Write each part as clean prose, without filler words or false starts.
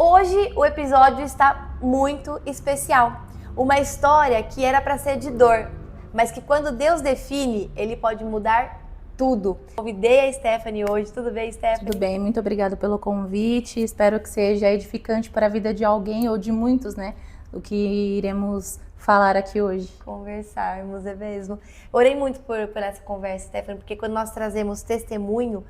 Hoje o episódio está muito especial. Uma história que era para ser de dor, mas que quando Deus define, Ele pode mudar tudo. Convidei a Stephanie hoje. Tudo bem, Stephanie? Tudo bem, muito obrigada pelo convite. Espero que seja edificante para a vida de alguém ou de muitos, né? O que iremos falar aqui hoje. Conversarmos, é mesmo. Orei muito por essa conversa, Stephanie, porque quando nós trazemos testemunho,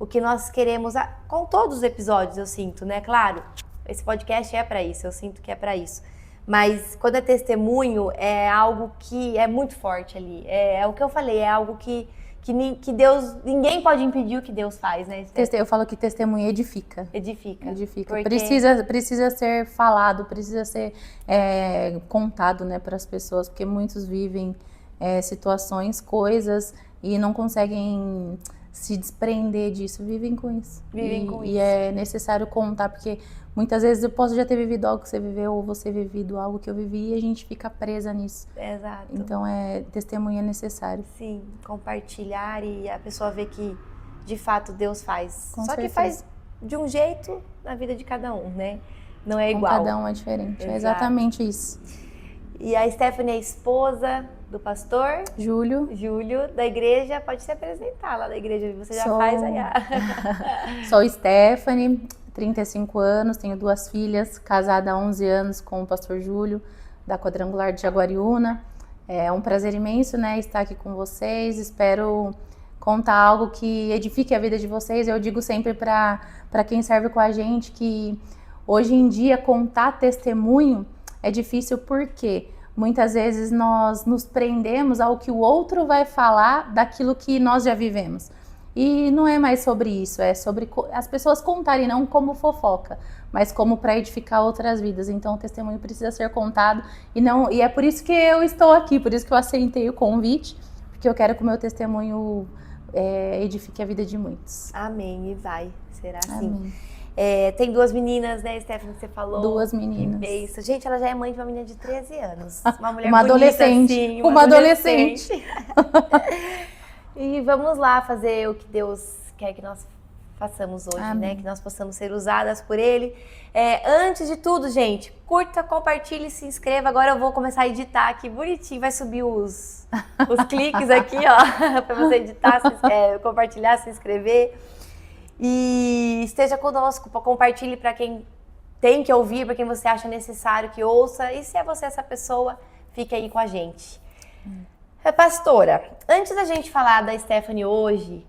o que nós queremos, com todos os episódios, eu sinto, né? Claro, esse podcast é para isso, eu sinto que é para isso. Mas quando é testemunho, é algo que é muito forte ali. É o que eu falei, é algo que Deus, ninguém pode impedir o que Deus faz, né? Eu falo que testemunho edifica. Edifica. Porque... Precisa ser falado, precisa ser contado, né, para as pessoas, porque muitos vivem situações, coisas e não conseguem se desprender disso, vivem com isso. E é necessário contar, porque muitas vezes eu posso já ter vivido algo que você viveu, ou você vivido algo que eu vivi, e a gente fica presa nisso. Exato. Então, testemunho é necessário. Sim, compartilhar e a pessoa ver que, de fato, Deus faz. Com Só certeza. que faz de um jeito na vida de cada um, né? Não é Com igual. cada um é diferente. Exato. É exatamente isso. E a Stephanie é esposa do pastor Júlio, da igreja. Pode se apresentar lá da igreja, você já faz aí. Sou Stephanie, 35 anos, tenho 2 filhas, casada há 11 anos com o pastor Júlio, da Quadrangular de Jaguariúna. É um prazer imenso, né, estar aqui com vocês. Espero contar algo que edifique a vida de vocês. Eu digo sempre para quem serve com a gente que hoje em dia contar testemunho é difícil porque muitas vezes nós nos prendemos ao que o outro vai falar daquilo que nós já vivemos. E não é mais sobre isso, é sobre as pessoas contarem, não como fofoca, mas como para edificar outras vidas. Então o testemunho precisa ser contado e é por isso que eu estou aqui, por isso que eu aceitei o convite, porque eu quero que o meu testemunho edifique a vida de muitos. Amém, e vai, será assim. Amém. Tem 2 meninas, né, Stephanie, que você falou? 2 meninas. É isso. Gente, ela já é mãe de uma menina de 13 anos. Uma mulher uma bonita, adolescente. Assim, uma adolescente. E vamos lá fazer o que Deus quer que nós façamos hoje, Amém. né? Que nós possamos ser usadas por Ele. Antes de tudo, gente, curta, compartilhe, se inscreva. Agora eu vou começar a editar aqui bonitinho. Vai subir os cliques aqui, ó, para você editar, compartilhar, se inscrever. E esteja conosco, compartilhe para quem tem que ouvir, para quem você acha necessário que ouça. E se é você essa pessoa, fique aí com a gente. Pastora, antes da gente falar da Stephanie hoje,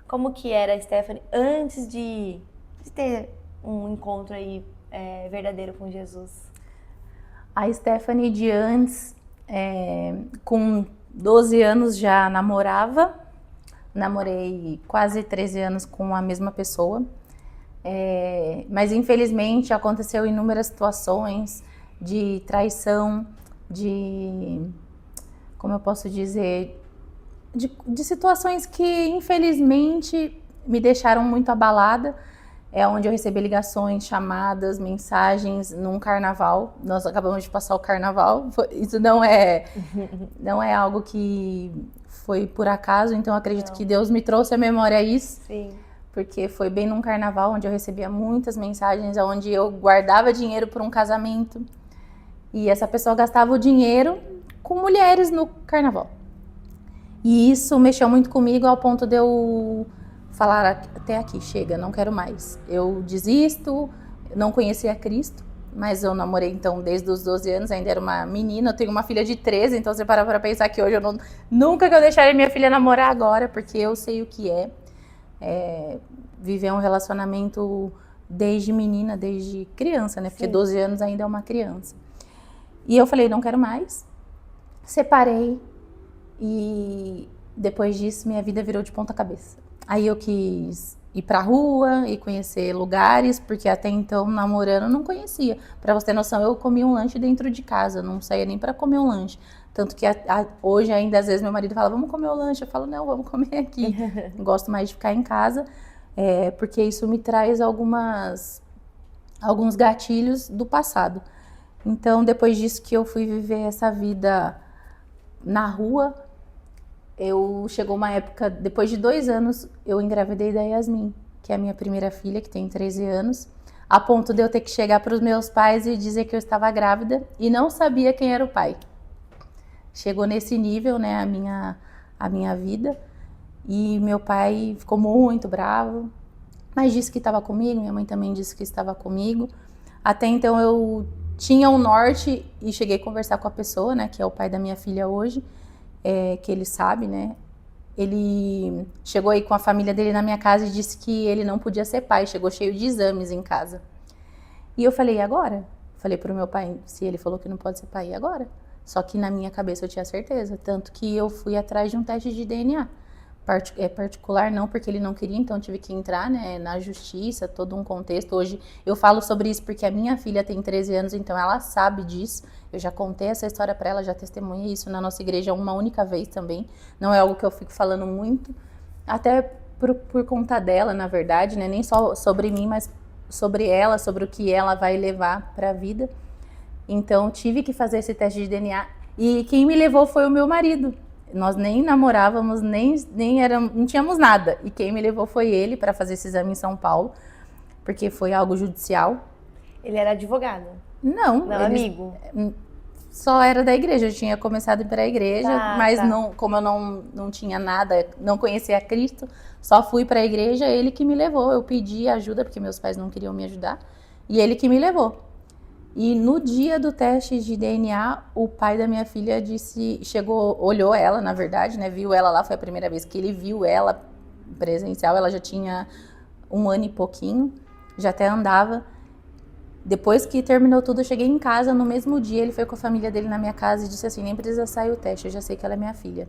como que era a Stephanie antes de ter um encontro aí verdadeiro com Jesus? A Stephanie de antes, com 12 anos já namorava. Namorei quase 13 anos com a mesma pessoa, mas infelizmente aconteceu inúmeras situações de traição, como eu posso dizer, de situações que infelizmente me deixaram muito abalada. É onde eu recebi ligações, chamadas, mensagens num carnaval. Nós acabamos de passar o carnaval. Isso não é algo que foi por acaso, então eu acredito que Deus me trouxe à memória isso. Sim. Porque foi bem num carnaval onde eu recebia muitas mensagens, onde eu guardava dinheiro para um casamento. E essa pessoa gastava o dinheiro com mulheres no carnaval. E isso mexeu muito comigo ao ponto de eu falar até aqui, chega, não quero mais. Eu desisto, não conhecia Cristo, mas eu namorei então desde os 12 anos, ainda era uma menina, eu tenho uma filha de 13, então você para pensar que hoje nunca que eu deixaria minha filha namorar agora, porque eu sei o que é viver um relacionamento desde menina, desde criança, né? Porque 12 anos ainda é uma criança. E eu falei, não quero mais, separei e depois disso minha vida virou de ponta cabeça. Aí eu quis ir pra rua e conhecer lugares, porque até então, namorando, eu não conhecia. Pra você ter noção, eu comia um lanche dentro de casa, não saía nem pra comer um lanche. Tanto que hoje ainda, às vezes, meu marido fala, vamos comer o lanche. Eu falo, não, vamos comer aqui. Gosto mais de ficar em casa, porque isso me traz alguns gatilhos do passado. Então, depois disso que eu fui viver essa vida na rua, chegou uma época, depois de 2 anos, eu engravidei da Yasmin, que é a minha primeira filha, que tem 13 anos. a ponto de eu ter que chegar para os meus pais e dizer que eu estava grávida e não sabia quem era o pai. Chegou nesse nível, né, a minha vida, e meu pai ficou muito bravo, mas disse que estava comigo, minha mãe também disse que estava comigo. Até então eu tinha um norte e cheguei a conversar com a pessoa, né, que é o pai da minha filha hoje, que ele sabe, né. Ele chegou aí com a família dele na minha casa e disse que ele não podia ser pai, chegou cheio de exames em casa. E eu falei, e agora? Falei pro meu pai, se ele falou que não pode ser pai, e agora? Só que na minha cabeça eu tinha certeza, tanto que eu fui atrás de um teste de DNA. Particular não, porque ele não queria, então eu tive que entrar, né, na justiça, todo um contexto. Hoje eu falo sobre isso porque a minha filha tem 13 anos, então ela sabe disso. Eu já contei essa história para ela, já testemunhei isso na nossa igreja uma única vez também. Não é algo que eu fico falando muito, até por conta dela, na verdade, né, nem só sobre mim, mas sobre ela, sobre o que ela vai levar para a vida. Então tive que fazer esse teste de DNA e quem me levou foi o meu marido. Nós nem namorávamos, não tínhamos nada. E quem me levou foi ele para fazer esse exame em São Paulo, porque foi algo judicial. Ele era advogado? Não, amigo? Só era da igreja, eu tinha começado a ir para a igreja, mas não, como eu não tinha nada, não conhecia Cristo, só fui para a igreja, ele que me levou. Eu pedi ajuda, porque meus pais não queriam me ajudar, e ele que me levou. E no dia do teste de DNA, o pai da minha filha olhou ela, na verdade, né, viu ela lá, foi a primeira vez que ele viu ela presencial, ela já tinha 1 ano e pouquinho, já até andava. Depois que terminou tudo, eu cheguei em casa, no mesmo dia ele foi com a família dele na minha casa e disse assim, nem precisa sair o teste, eu já sei que ela é minha filha.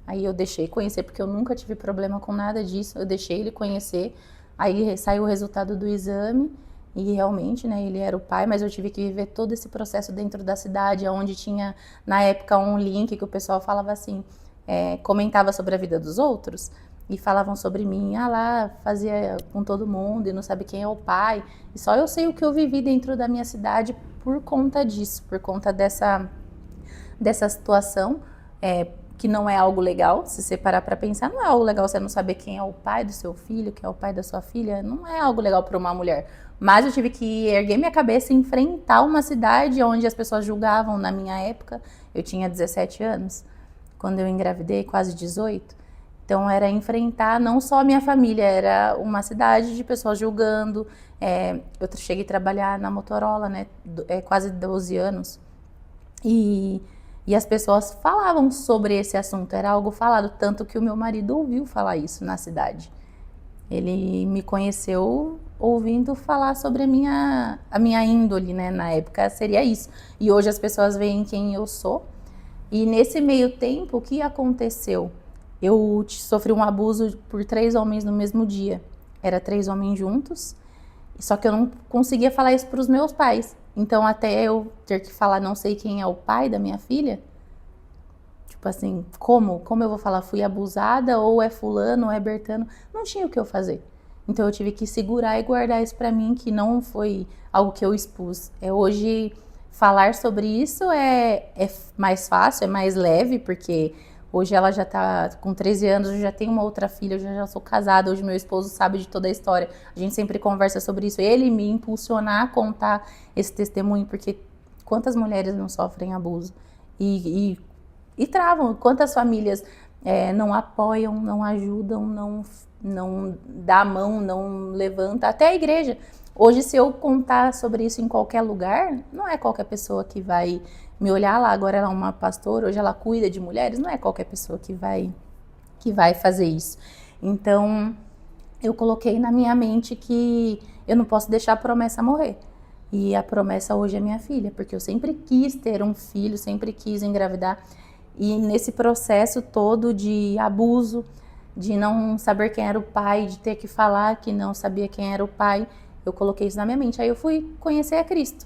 Aí eu deixei conhecer, porque eu nunca tive problema com nada disso, eu deixei ele conhecer, aí saiu o resultado do exame, e realmente, né, ele era o pai, mas eu tive que viver todo esse processo dentro da cidade, onde tinha, na época, um link que o pessoal falava assim, comentava sobre a vida dos outros, e falavam sobre mim, lá, fazia com todo mundo, e não sabe quem é o pai, e só eu sei o que eu vivi dentro da minha cidade por conta disso, por conta dessa situação, que não é algo legal, se você parar para pensar, não é algo legal você não saber quem é o pai do seu filho, quem é o pai da sua filha, não é algo legal para uma mulher. Mas eu tive que erguer minha cabeça e enfrentar uma cidade onde as pessoas julgavam. Na minha época, eu tinha 17 anos, quando eu engravidei, quase 18. Então era enfrentar não só a minha família, era uma cidade de pessoas julgando. Eu cheguei a trabalhar na Motorola, né, quase 12 anos. E as pessoas falavam sobre esse assunto, era algo falado, tanto que o meu marido ouviu falar isso na cidade. Ele me conheceu ouvindo falar sobre a minha índole, né? Na época seria isso. E hoje as pessoas veem quem eu sou. E nesse meio tempo, o que aconteceu? Eu sofri um abuso por 3 homens no mesmo dia. Era 3 homens juntos, só que eu não conseguia falar isso para os meus pais. Então até eu ter que falar, não sei quem é o pai da minha filha, tipo assim, como eu vou falar, fui abusada, ou é fulano, ou é Bertano, não tinha o que eu fazer. Então eu tive que segurar e guardar isso pra mim, que não foi algo que eu expus. Hoje, falar sobre isso é mais fácil, é mais leve, porque hoje ela já tá com 13 anos, eu já tenho uma outra filha, eu já sou casada, hoje meu esposo sabe de toda a história. A gente sempre conversa sobre isso, ele me impulsionar a contar esse testemunho, porque quantas mulheres não sofrem abuso? E travam, quantas famílias não apoiam, não ajudam, não dá a mão, não levanta, até a igreja. Hoje, se eu contar sobre isso em qualquer lugar, não é qualquer pessoa que vai me olhar lá, agora ela é uma pastora, hoje ela cuida de mulheres, não é qualquer pessoa que vai fazer isso. Então, eu coloquei na minha mente que eu não posso deixar a promessa morrer. E a promessa hoje é minha filha, porque eu sempre quis ter um filho, sempre quis engravidar. E nesse processo todo de abuso, de não saber quem era o pai, de ter que falar que não sabia quem era o pai, eu coloquei isso na minha mente. Aí eu fui conhecer a Cristo.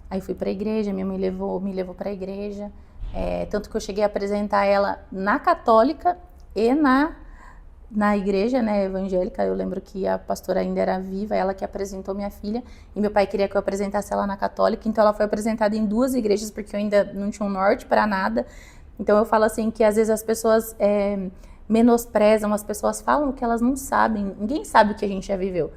Aí fui para a igreja, minha mãe me levou para a igreja. Tanto que eu cheguei a apresentar ela na católica e na igreja, né, evangélica. Eu lembro que a pastora ainda era viva, ela que apresentou minha filha. E meu pai queria que eu apresentasse ela na católica. Então ela foi apresentada em 2 igrejas, porque eu ainda não tinha um norte para nada. Então eu falo assim que às vezes as pessoas menosprezam, as pessoas falam que elas não sabem, ninguém sabe o que a gente já viveu.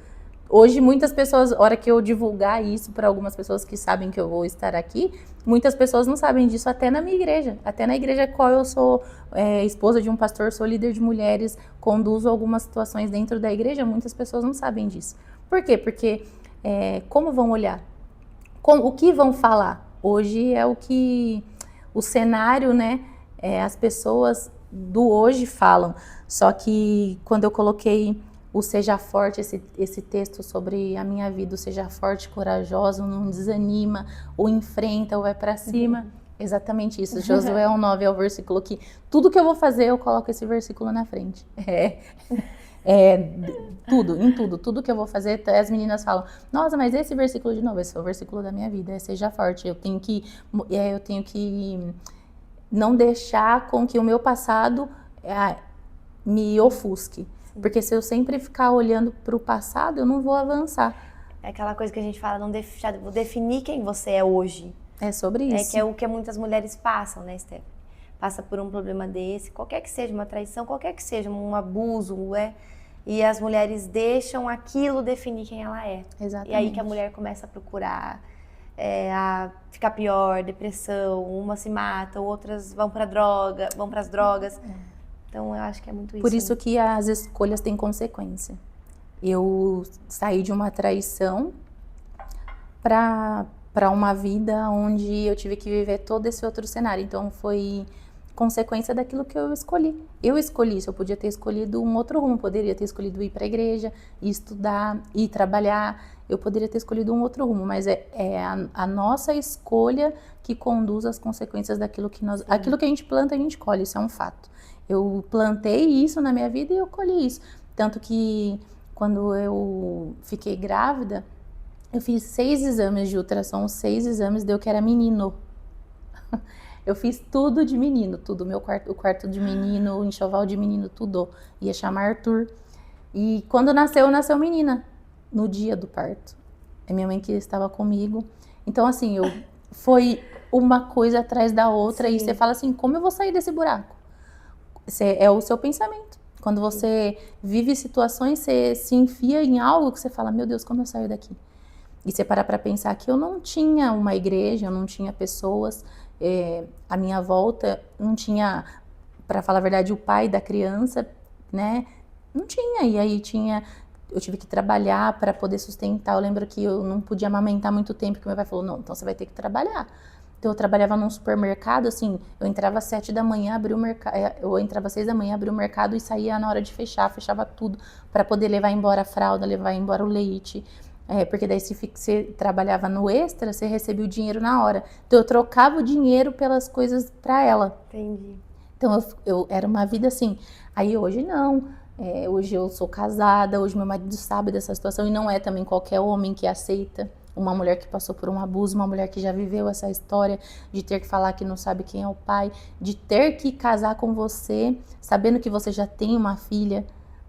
Hoje muitas pessoas, a hora que eu divulgar isso para algumas pessoas que sabem que eu vou estar aqui, muitas pessoas não sabem disso até na minha igreja. Até na igreja qual eu sou esposa de um pastor, sou líder de mulheres, conduzo algumas situações dentro da igreja, muitas pessoas não sabem disso. Por quê? Porque como vão olhar? O que vão falar? Hoje é o cenário, né? As pessoas do hoje falam. Só que quando eu coloquei o Seja Forte, esse texto sobre a minha vida, o Seja Forte, corajoso, não desanima, ou enfrenta, ou vai para cima. Exatamente isso. Josué 1:9 é o versículo que tudo que eu vou fazer, eu coloco esse versículo na frente. Tudo que eu vou fazer, as meninas falam, nossa, mas esse versículo de novo, esse é o versículo da minha vida, Seja Forte. Eu tenho que não deixar com que o meu passado me ofusque. Porque se eu sempre ficar olhando para o passado, eu não vou avançar. É aquela coisa que a gente fala, vou definir quem você é hoje. É sobre isso. Que é o que muitas mulheres passam, né, Stephanie? Passa por um problema desse, qualquer que seja uma traição, qualquer que seja um abuso, e as mulheres deixam aquilo definir quem ela é. Exatamente. E aí que a mulher começa a procurar, a ficar pior, depressão, uma se mata, outras vão para as drogas. Então eu acho que é muito isso. Por isso que as escolhas têm consequência. Eu saí de uma traição para uma vida onde eu tive que viver todo esse outro cenário. Então foi consequência daquilo que eu escolhi. Eu escolhi isso, eu podia ter escolhido um outro rumo, poderia ter escolhido ir para a igreja, ir estudar, ir trabalhar, eu poderia ter escolhido um outro rumo, mas é a nossa escolha que conduz às consequências daquilo que aquilo que a gente planta, a gente colhe, isso é um fato. Eu plantei isso na minha vida e eu colhi isso. Tanto que quando eu fiquei grávida, eu fiz 6 exames de ultrassom, 6 exames, deu que era menino. Eu fiz tudo de menino, tudo. O quarto de menino, o enxoval de menino, tudo. Ia chamar Arthur. E quando nasceu menina, no dia do parto. É minha mãe que estava comigo. Então, assim, foi uma coisa atrás da outra. Sim. E você fala assim, como eu vou sair desse buraco? É o seu pensamento. Quando você vive situações, você se enfia em algo que você fala, meu Deus, como eu saio daqui? E você para pensar que eu não tinha uma igreja, eu não tinha pessoas, à minha volta, não tinha, para falar a verdade, o pai da criança, né? Não tinha. E aí eu tive que trabalhar para poder sustentar. Eu lembro que eu não podia amamentar muito tempo, que meu pai falou, não, então você vai ter que trabalhar. Então eu trabalhava num supermercado, assim, eu entrava às 7 da manhã, abria o mercado, eu entrava às 6 da manhã, abria o mercado e saía na hora de fechava tudo para poder levar embora a fralda, levar embora o leite. Porque daí se você trabalhava no extra, você recebia o dinheiro na hora. Então eu trocava o dinheiro pelas coisas para ela. Entendi. Então eu era uma vida assim. Aí hoje não. Hoje eu sou casada, hoje meu marido sabe dessa situação e não é também qualquer homem que aceita. Uma mulher que passou por um abuso, uma mulher que já viveu essa história de ter que falar que não sabe quem é o pai, de ter que casar com você, sabendo que você já tem uma filha,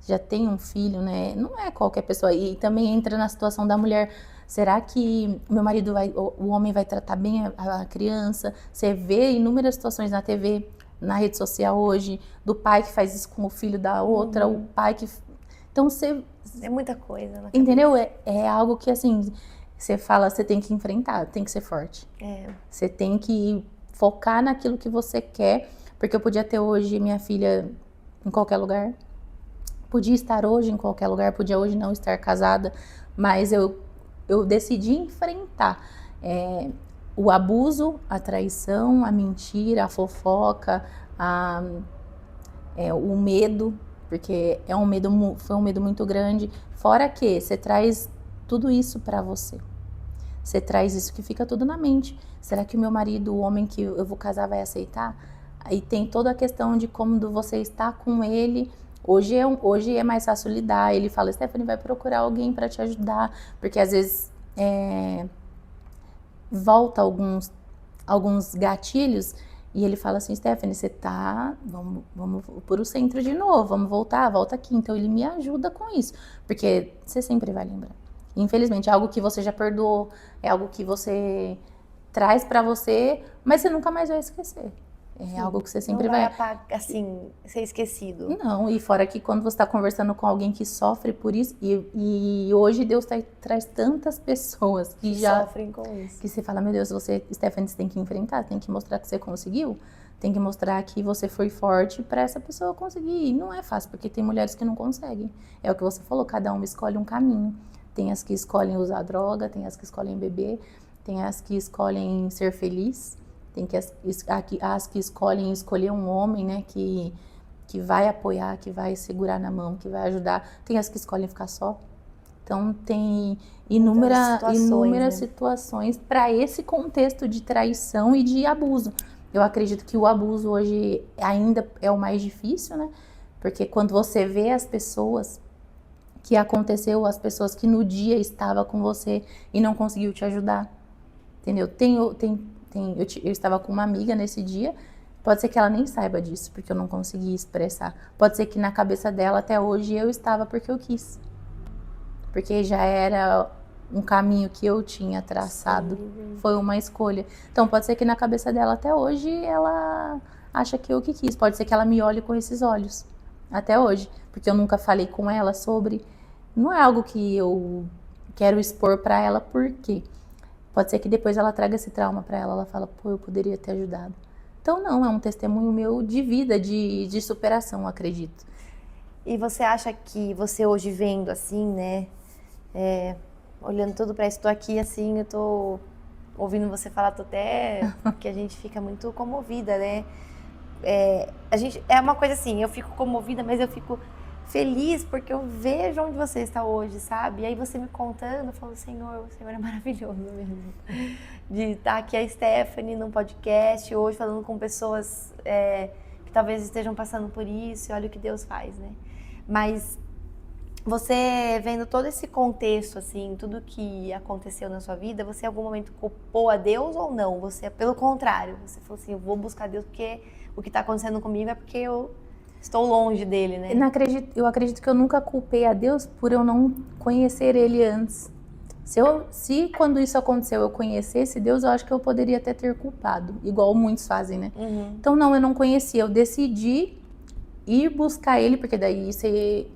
já tem um filho, né? Não é qualquer pessoa. E também entra na situação da mulher. Será que meu marido o homem vai tratar bem a criança? Você vê inúmeras situações na TV, na rede social hoje, do pai que faz isso com o filho da outra, o pai que... Então você... É muita coisa, né? Entendeu? É algo que, assim... Você fala, você tem que enfrentar, tem que ser forte. Você tem que focar naquilo que você quer, porque eu podia ter hoje minha filha em qualquer lugar, podia estar hoje em qualquer lugar, podia hoje não estar casada, mas eu decidi enfrentar o abuso, a traição, a mentira, a fofoca, o medo, porque foi um medo muito grande, fora que você traz tudo isso para você. Você traz isso que fica tudo na mente. Será que o meu marido, o homem que eu vou casar, vai aceitar? Aí tem toda a questão de como você está com ele. Hoje é mais fácil lidar. Ele fala, Stephanie, vai procurar alguém para te ajudar. Porque às vezes volta alguns gatilhos e ele fala assim, Stephanie, você tá... Vamos por o centro de novo, vamos voltar, volta aqui. Então ele me ajuda com isso. Porque você sempre vai lembrar. Infelizmente, é algo que você já perdoou, é algo que você traz pra você, mas você nunca mais vai esquecer. É algo que você sempre não vai vai... apagar, assim, ser esquecido. Não, e fora que quando você está conversando com alguém que sofre por isso, e hoje Deus traz tantas pessoas que já sofrem com isso. Que você fala, meu Deus, Stephanie, você tem que enfrentar, tem que mostrar que você conseguiu, tem que mostrar que você foi forte para essa pessoa conseguir. E não é fácil, porque tem mulheres que não conseguem. É o que você falou, cada uma escolhe um caminho. Tem as que escolhem usar droga, tem as que escolhem beber, tem as que escolhem ser feliz, tem as que escolhem escolher um homem, né, que vai apoiar, que vai segurar na mão, que vai ajudar. Tem as que escolhem ficar só. Então, tem inúmeras situações para esse contexto de traição e de abuso. Eu acredito que o abuso hoje ainda é o mais difícil, né? Porque quando você vê as pessoas que aconteceu, as pessoas que no dia estavam com você e não conseguiu te ajudar, entendeu? Eu estava com uma amiga nesse dia, pode ser que ela nem saiba disso, porque eu não consegui expressar. Pode ser que na cabeça dela, até hoje, eu estava porque eu quis. Porque já era um caminho que eu tinha traçado. Sim. Foi uma escolha. Então, pode ser que na cabeça dela, até hoje, ela acha que eu que quis. Pode ser que ela me olhe com esses olhos, até hoje. Porque eu nunca falei com ela sobre... Não é algo que eu quero expor pra ela, por quê? Pode ser que depois ela traga esse trauma pra ela. Ela fala, pô, eu poderia ter ajudado. Então, não, é um testemunho meu de vida, de superação, acredito. E você acha que você hoje vendo assim, né? Olhando tudo pra isso, tô aqui assim, eu tô ouvindo você falar, tô até que a gente fica muito comovida, né? É uma coisa assim, eu fico comovida, mas eu fico feliz porque eu vejo onde você está hoje, sabe? E aí você me contando, eu falo, Senhor, o Senhor é maravilhoso mesmo. De estar aqui a Stephanie num podcast hoje, falando com pessoas que talvez estejam passando por isso, e olha o que Deus faz, né? Mas você vendo todo esse contexto, assim, tudo que aconteceu na sua vida, você em algum momento culpou a Deus ou não? Você, pelo contrário, você falou assim, eu vou buscar Deus porque o que está acontecendo comigo é porque eu estou longe dele, né? Eu acredito que eu nunca culpei a Deus por eu não conhecer Ele antes. Se quando isso aconteceu eu conhecesse Deus, eu acho que eu poderia até ter culpado, igual muitos fazem, né? Uhum. Então não, eu não conhecia, eu decidi ir buscar Ele, porque daí você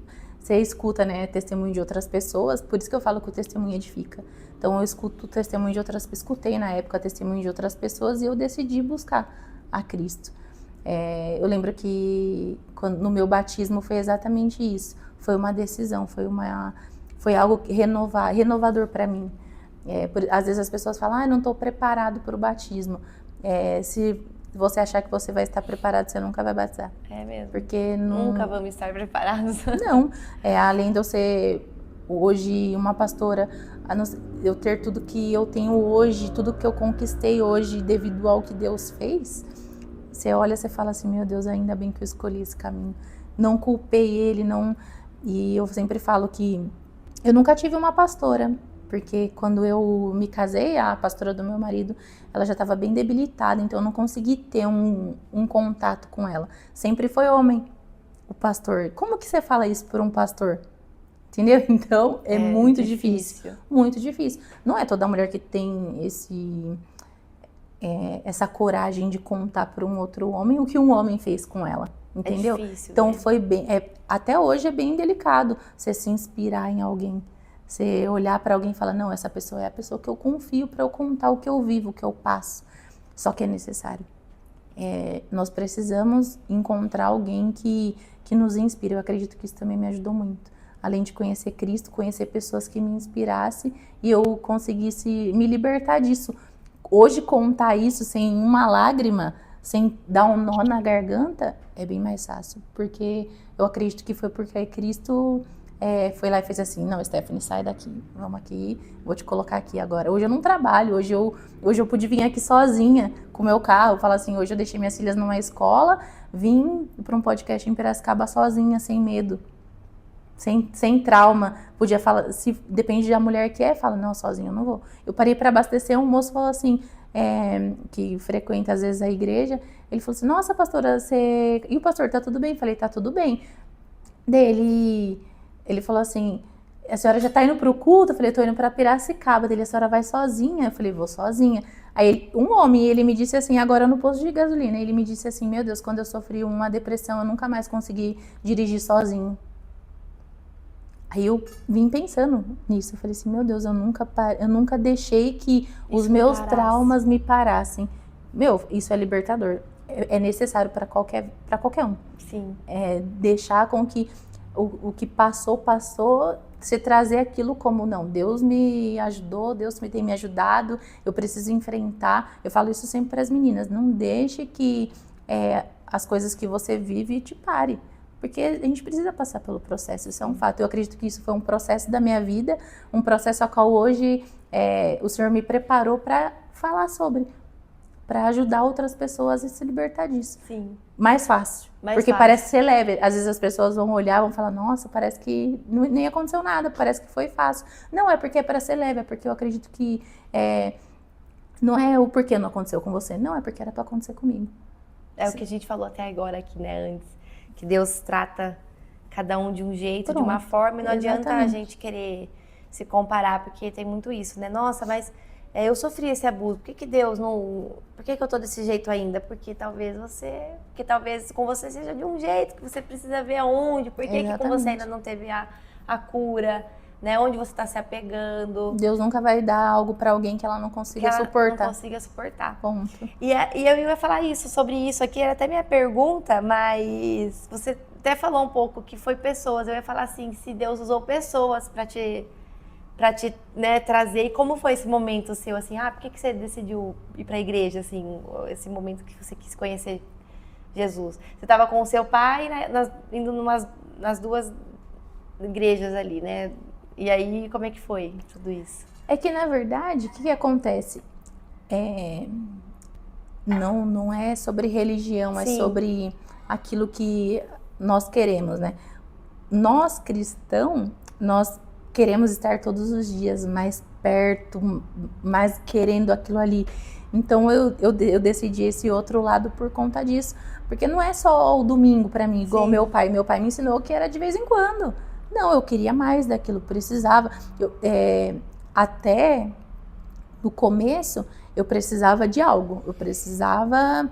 escuta, né, testemunho de outras pessoas, por isso que eu falo que o testemunho edifica. Então eu escuto o testemunho de outras pessoas, escutei na época testemunho de outras pessoas e eu decidi buscar a Cristo. Eu lembro que no meu batismo foi exatamente isso, foi uma decisão, foi algo renovador para mim. Às vezes as pessoas falam, não estou preparado para o batismo. Se você achar que você vai estar preparado, você nunca vai batizar. É mesmo. Porque nunca vamos estar preparados. Não, além de eu ser hoje uma pastora, eu ter tudo que eu tenho hoje, tudo que eu conquistei hoje devido ao que Deus fez, você olha e você fala assim, meu Deus, ainda bem que eu escolhi esse caminho. Não culpei ele, não... E eu sempre falo que eu nunca tive uma pastora, porque quando eu me casei, a pastora do meu marido, ela já estava bem debilitada, então eu não consegui ter um contato com ela. Sempre foi homem, o pastor. Como que você fala isso por um pastor? Entendeu? Então, é muito difícil. Muito difícil. Não é toda mulher que tem essa coragem de contar para um outro homem o que um homem fez com ela. Entendeu? É difícil, então, né? foi bem... até hoje é bem delicado você se inspirar em alguém. Você olhar para alguém e falar, não, essa pessoa é a pessoa que eu confio para eu contar o que eu vivo, o que eu passo. Só que é necessário. Nós precisamos encontrar alguém que nos inspire. Eu acredito que isso também me ajudou muito. Além de conhecer Cristo, conhecer pessoas que me inspirassem e eu conseguisse me libertar disso. Hoje, contar isso sem uma lágrima, sem dar um nó na garganta, é bem mais fácil. Porque eu acredito que foi porque Cristo foi lá e fez assim, não, Stephanie, sai daqui, vamos aqui, vou te colocar aqui agora. Hoje eu não trabalho, hoje eu pude vir aqui sozinha com o meu carro, falar assim, hoje eu deixei minhas filhas numa escola, vim para um podcast em Piracicaba sozinha, sem medo, sem trauma. Podia falar, se depende da mulher que fala, não, sozinha eu não vou. Eu parei para abastecer, um moço falou assim, que frequenta às vezes a igreja, ele falou assim, nossa, pastora, e o pastor, tá tudo bem? Eu falei, tá tudo bem. Daí ele falou assim, a senhora já tá indo pro culto? Eu falei, tô indo pra Piracicaba. Dele, a senhora vai sozinha? Eu falei, vou sozinha. Aí um homem, ele me disse assim, agora no posto de gasolina, ele me disse assim, meu Deus, quando eu sofri uma depressão, eu nunca mais consegui dirigir sozinho. Aí eu vim pensando nisso, eu falei assim, meu Deus, eu nunca deixei que os meus traumas me parassem. Meu, isso é libertador, é necessário para qualquer um. Sim. É deixar com que o que passou, você trazer aquilo como, não, Deus me ajudou, Deus tem me ajudado, eu preciso enfrentar. Eu falo isso sempre para as meninas, não deixe que as coisas que você vive te pare. Porque a gente precisa passar pelo processo, isso é um fato. Eu acredito que isso foi um processo da minha vida, um processo ao qual hoje o Senhor me preparou para falar sobre, para ajudar outras pessoas a se libertar disso. Sim. Mais fácil, porque parece ser leve. Às vezes as pessoas vão olhar, vão falar, nossa, parece que nem aconteceu nada, parece que foi fácil. Não, é porque é para ser leve, é porque eu acredito que não é o porquê não aconteceu com você, não, é porque era para acontecer comigo. É o que a gente falou até agora aqui, né, antes. Que Deus trata cada um de um jeito, de uma forma, e não adianta a gente querer se comparar, porque tem muito isso, né? Nossa, mas eu sofri esse abuso, por que Deus não... Por que eu tô desse jeito ainda? Porque talvez com você seja de um jeito, que você precisa ver aonde, por que com você ainda não teve a cura, né? Onde você tá se apegando. Deus nunca vai dar algo pra alguém que ela não consiga suportar. Não consiga suportar. Ponto. E eu ia falar sobre isso aqui, era até minha pergunta, mas você até falou um pouco que foi pessoas. Eu ia falar assim, se Deus usou pessoas pra te né, trazer. E como foi esse momento seu, assim, por que você decidiu ir pra igreja, assim, esse momento que você quis conhecer Jesus? Você estava com o seu pai, né, indo nas duas igrejas ali, né? E aí, como é que foi tudo isso? É que, na verdade, o que acontece? Não é sobre religião, Sim. É sobre aquilo que nós queremos, né? Nós, cristãos, nós queremos estar todos os dias mais perto, mais querendo aquilo ali. Então, eu decidi esse outro lado por conta disso. Porque não é só o domingo pra mim, igual meu pai. Meu pai me ensinou que era de vez em quando. Não, eu queria mais daquilo, precisava. Até no começo, eu precisava de algo. Eu precisava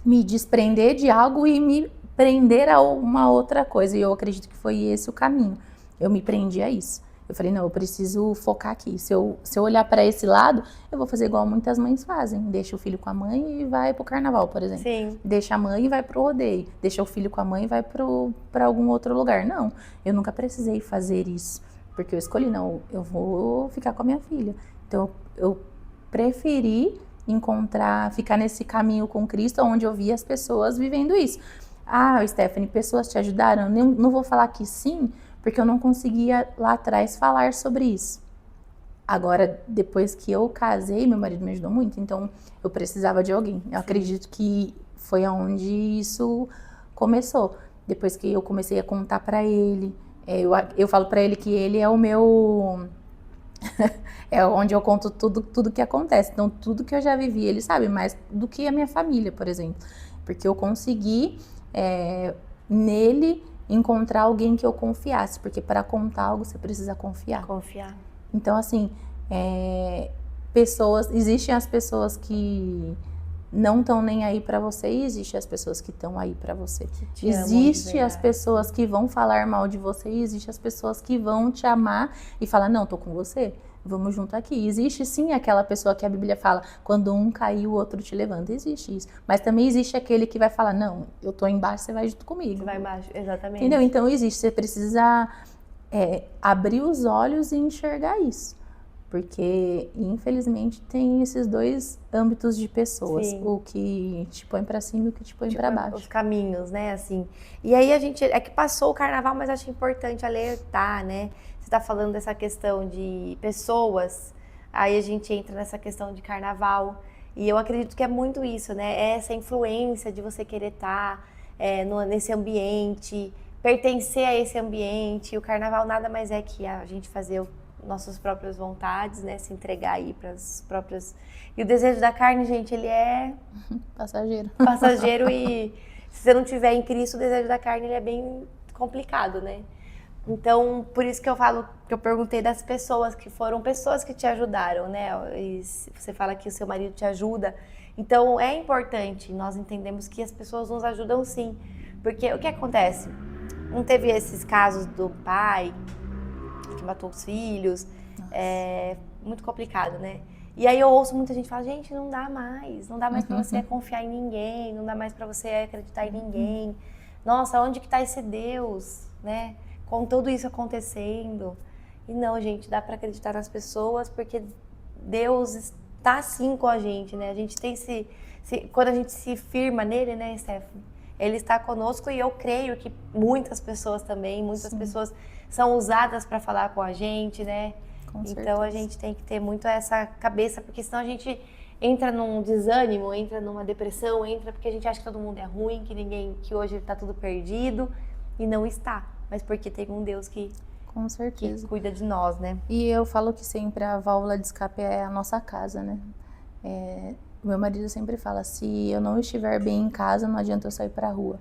me desprender de algo e me prender a uma outra coisa. E eu acredito que foi esse o caminho. Eu me prendi a isso. Eu falei, não, eu preciso focar aqui. Se eu olhar para esse lado, eu vou fazer igual muitas mães fazem. Deixa o filho com a mãe e vai pro carnaval, por exemplo. Sim. Deixa a mãe e vai pro rodeio. Deixa o filho com a mãe e vai para algum outro lugar. Não, eu nunca precisei fazer isso. Porque eu escolhi, não, eu vou ficar com a minha filha. Então, eu preferi ficar nesse caminho com Cristo, onde eu vi as pessoas vivendo isso. Stephanie, pessoas te ajudaram? Não vou falar que sim, porque eu não conseguia lá atrás falar sobre isso. Agora, depois que eu casei, meu marido me ajudou muito, então eu precisava de alguém. Eu acredito que foi onde isso começou. Depois que eu comecei a contar pra ele, eu falo pra ele que ele é o meu... é onde eu conto tudo que acontece. Então, tudo que eu já vivi, ele sabe mais do que a minha família, por exemplo. Porque eu consegui, nele, encontrar alguém que eu confiasse. Porque para contar algo, você precisa confiar. Então, assim, existem as pessoas que não estão nem aí para você e existem as pessoas que estão aí para você. Existem as pessoas que vão falar mal de você e existem as pessoas que vão te amar e falar, não, tô com você, vamos junto aqui. Existe sim aquela pessoa que a Bíblia fala, quando um cair, o outro te levanta. Existe isso. Mas também existe aquele que vai falar, não, eu tô embaixo, você vai junto comigo. Você vai embaixo, exatamente. Entendeu? Então existe, você precisa abrir os olhos e enxergar isso. Porque, infelizmente, tem esses dois âmbitos de pessoas. Sim. O que te põe pra cima e o que te põe pra baixo. Os caminhos, né, assim. E aí a gente, que passou o carnaval, mas acho importante alertar, né? Você tá falando dessa questão de pessoas, aí a gente entra nessa questão de carnaval. E eu acredito que é muito isso, né? É essa influência de você querer estar nesse ambiente, pertencer a esse ambiente. O carnaval nada mais é que a gente fazer nossas próprias vontades, né? Se entregar aí para as próprias... E o desejo da carne, gente, ele é... Passageiro e se você não tiver em Cristo, o desejo da carne ele é bem complicado, né? Então, por isso que eu falo, que eu perguntei das pessoas, que foram pessoas que te ajudaram, né? E você fala que o seu marido te ajuda. Então, é importante nós entendemos que as pessoas nos ajudam sim. Porque o que acontece? Não teve esses casos do pai que matou os filhos? É muito complicado, né? E aí eu ouço muita gente falar, gente, não dá mais pra você confiar em ninguém, não dá mais pra você acreditar em ninguém. Nossa, onde que tá esse Deus, né? Com tudo isso acontecendo. E não, gente, dá pra acreditar nas pessoas, porque Deus está sim com a gente, né? A gente tem quando a gente se firma nele, né, Stephanie? Ele está conosco e eu creio que muitas pessoas também, muitas pessoas são usadas para falar com a gente, né? Com Então certeza. a gente tem que ter muito essa cabeça, porque senão a gente entra num desânimo, entra numa depressão, entra porque a gente acha que todo mundo é ruim, que hoje está tudo perdido, e não está. Mas porque tem um Deus que Com certeza. cuida de nós, né? E eu falo que sempre a válvula de escape é a nossa casa, né? O meu marido sempre fala, se eu não estiver bem em casa, não adianta eu sair pra rua.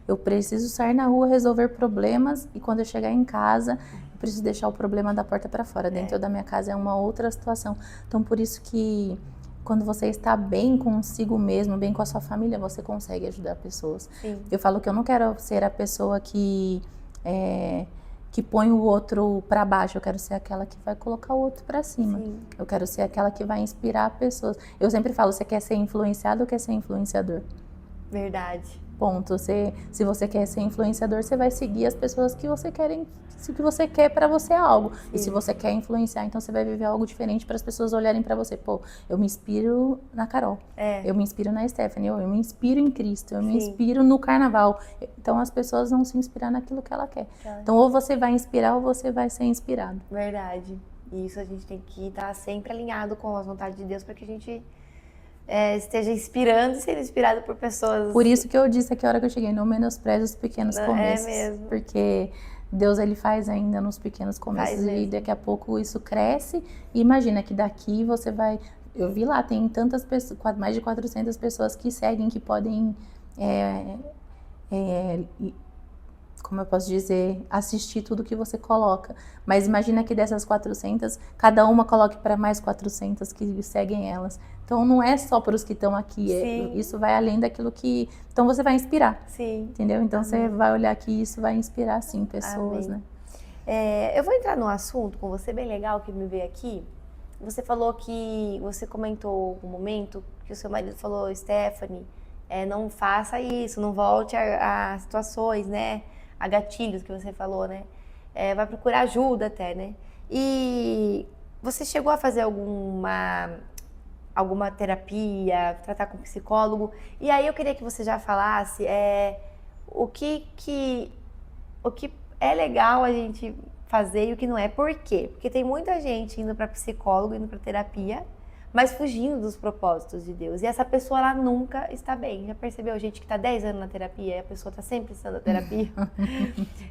Eu preciso sair na rua, resolver problemas, e quando eu chegar em casa, eu preciso deixar o problema da porta para fora. Dentro da minha casa é uma outra situação. Então, por isso que quando você está bem consigo mesmo, bem com a sua família, você consegue ajudar pessoas. Sim. Eu falo que eu não quero ser a pessoa que põe o outro para baixo, eu quero ser aquela que vai colocar o outro para cima. Sim. Eu quero ser aquela que vai inspirar pessoas. Eu sempre falo, você quer ser influenciado ou quer ser influenciador? Verdade. Ponto. Se você quer ser influenciador, você vai seguir as pessoas que você quer para você é algo. Sim. E se você quer influenciar, então você vai viver algo diferente para as pessoas olharem para você. Pô, eu me inspiro na Carol. Eu me inspiro na Stephanie. Eu me inspiro em Cristo. Eu me inspiro no carnaval. Então as pessoas vão se inspirar naquilo que ela quer. Então ou você vai inspirar ou você vai ser inspirado. Verdade. E isso a gente tem que estar sempre alinhado com as vontades de Deus para que a gente esteja inspirando e sendo inspirado por pessoas. Por isso que eu disse aqui a hora que eu cheguei, não menospreze os pequenos começos. É mesmo. Porque Deus, ele faz ainda nos pequenos começos e mesmo. daqui a pouco isso cresce. E imagina que daqui você vai... Eu vi lá, tem tantas pessoas, mais de 400 pessoas que seguem, que podem... como eu posso dizer, assistir tudo que você coloca. Mas imagina que dessas 400, cada uma coloque para mais 400 que seguem elas. Então não é só para os que estão aqui, isso vai além daquilo que... Então você vai inspirar, Sim. entendeu? Então você vai olhar que isso vai inspirar, sim, pessoas, Amém. né? Eu vou entrar num assunto com você bem legal que me veio aqui. Você falou que, você comentou um momento que o seu marido falou, Stephanie, não faça isso, não volte a situações, né? A gatilhos que você falou, né? Vai procurar ajuda até, né? E você chegou a fazer alguma terapia, tratar com psicólogo? E aí eu queria que você já falasse o que é legal a gente fazer e o que não é. Por quê? Porque tem muita gente indo para psicólogo, indo para terapia, mas fugindo dos propósitos de Deus. E essa pessoa, ela nunca está bem. Já percebeu? Gente que está 10 anos na terapia e a pessoa está sempre precisando da terapia.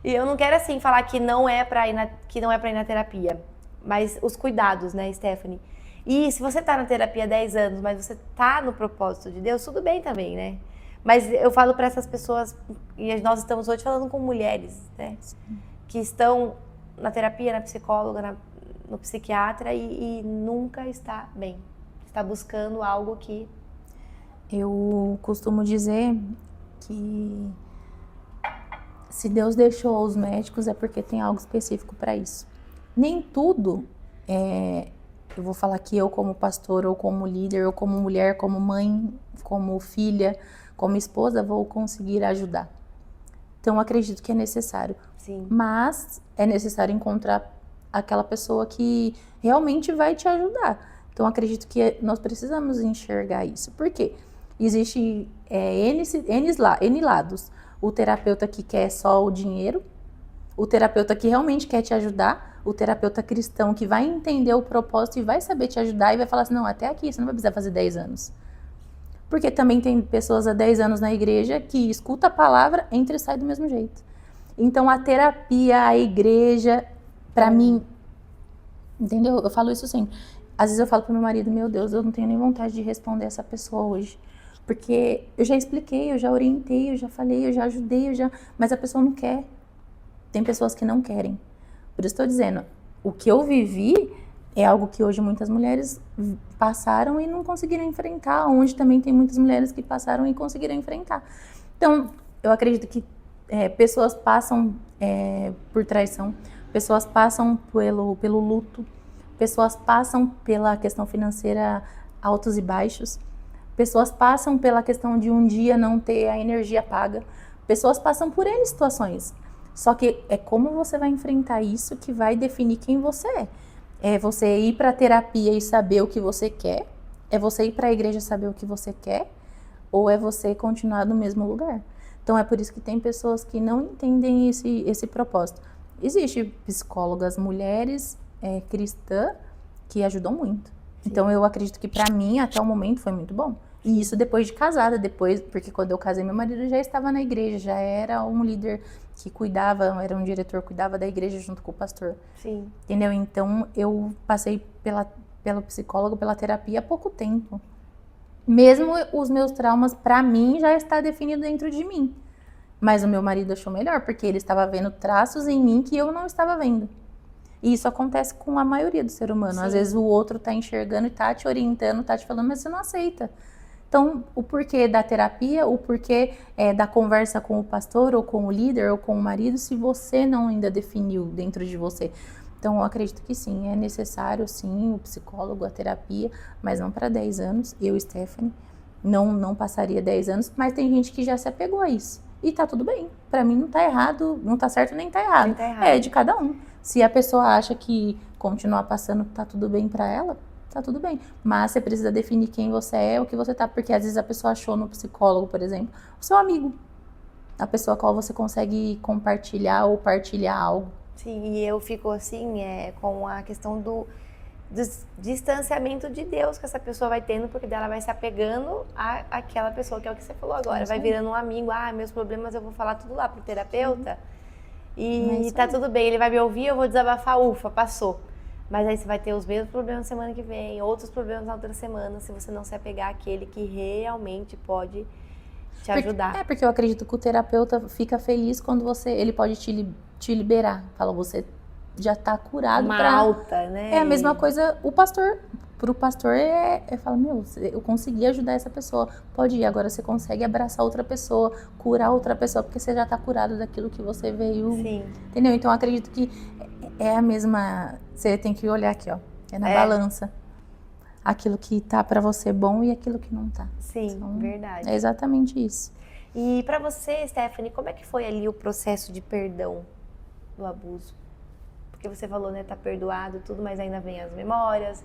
E eu não quero, assim, falar que não é para ir na terapia. Mas os cuidados, né, Stephanie? E se você está na terapia há 10 anos, mas você está no propósito de Deus, tudo bem também, né? Mas eu falo para essas pessoas, e nós estamos hoje falando com mulheres, né? Que estão na terapia, na psicóloga, no psiquiatra e nunca está bem. Está buscando algo que... Eu costumo dizer que se Deus deixou os médicos é porque tem algo específico para isso. Nem tudo eu vou falar que eu como pastor, ou como líder, ou como mulher, como mãe, como filha, como esposa, vou conseguir ajudar. Então, acredito que é necessário. Sim. Mas é necessário encontrar aquela pessoa que realmente vai te ajudar. Então, acredito que nós precisamos enxergar isso. Por quê? Existe N lados. O terapeuta que quer só o dinheiro, o terapeuta que realmente quer te ajudar, o terapeuta cristão que vai entender o propósito e vai saber te ajudar e vai falar assim, não, até aqui, você não vai precisar fazer 10 anos. Porque também tem pessoas há 10 anos na igreja que escuta a palavra, entra e sai do mesmo jeito. Então, a terapia, a igreja, pra mim, entendeu? Eu falo isso sempre. Às vezes eu falo pro meu marido, meu Deus, eu não tenho nem vontade de responder essa pessoa hoje. Porque eu já expliquei, eu já orientei, eu já falei, eu já ajudei, mas a pessoa não quer. tem pessoas que não querem. Por isso estou dizendo, o que eu vivi é algo que hoje muitas mulheres passaram e não conseguiram enfrentar, onde também tem muitas mulheres que passaram e conseguiram enfrentar. Então, eu acredito que pessoas passam por traição, pessoas passam pelo luto, pessoas passam pela questão financeira altos e baixos, pessoas passam pela questão de um dia não ter a energia paga, pessoas passam por N situações. Só que é como você vai enfrentar isso que vai definir quem você é. É você ir para terapia e saber o que você quer? É você ir para a igreja e saber o que você quer? Ou é você continuar no mesmo lugar? Então é por isso que tem pessoas que não entendem esse propósito. Existem psicólogas mulheres cristãs que ajudam muito. Sim. Então eu acredito que para mim até o momento foi muito bom. E isso depois de casada, porque quando eu casei meu marido já estava na igreja, já era um líder que cuidava, era um diretor, cuidava da igreja junto com o pastor. Sim. Entendeu? Então eu passei pelo psicólogo, pela terapia há pouco tempo. Mesmo os meus traumas, para mim, já está definido dentro de mim. Mas o meu marido achou melhor, porque ele estava vendo traços em mim que eu não estava vendo. E isso acontece com a maioria do ser humano. Sim. Às vezes o outro tá enxergando e tá te orientando, tá te falando, mas você não aceita. Então, o porquê da terapia, o porquê da conversa com o pastor, ou com o líder, ou com o marido, se você não ainda definiu dentro de você. Então, eu acredito que sim, é necessário, sim, o psicólogo, a terapia, mas não para 10 anos. Eu, Stephanie, não passaria 10 anos, mas tem gente que já se apegou a isso. E tá tudo bem. Para mim não tá errado, não tá certo nem tá errado. Nem tá errado. É de cada um. Se a pessoa acha que continuar passando tá tudo bem para ela, tá tudo bem. Mas você precisa definir quem você é, o que você tá. Porque às vezes a pessoa achou no psicólogo, por exemplo, o seu amigo. A pessoa com a qual você consegue compartilhar ou partilhar algo. Sim, e eu fico assim, com a questão do distanciamento de Deus que essa pessoa vai tendo, porque dela vai se apegando àquela pessoa, que é o que você falou agora. Vai virando um amigo, meus problemas eu vou falar tudo lá pro terapeuta. E tá tudo bem, ele vai me ouvir, eu vou desabafar, ufa, passou. Mas aí você vai ter os mesmos problemas semana que vem, outros problemas na outra semana, se você não se apegar àquele que realmente pode te ajudar. Porque eu acredito que o terapeuta fica feliz quando ele pode te liberar. Fala, você já tá curado. Uma alta, né? É a mesma coisa, pro pastor fala, eu consegui ajudar essa pessoa. Pode ir, agora você consegue abraçar outra pessoa, curar outra pessoa, porque você já tá curado daquilo que você veio. Sim. Entendeu? Então eu acredito que é a mesma, você tem que olhar aqui, ó, é na balança. Aquilo que tá pra você bom e aquilo que não tá. Sim, então, verdade. É exatamente isso. E pra você, Stephanie, como é que foi ali o processo de perdão do abuso? Porque você falou, né, tá perdoado tudo, mas ainda vem as memórias,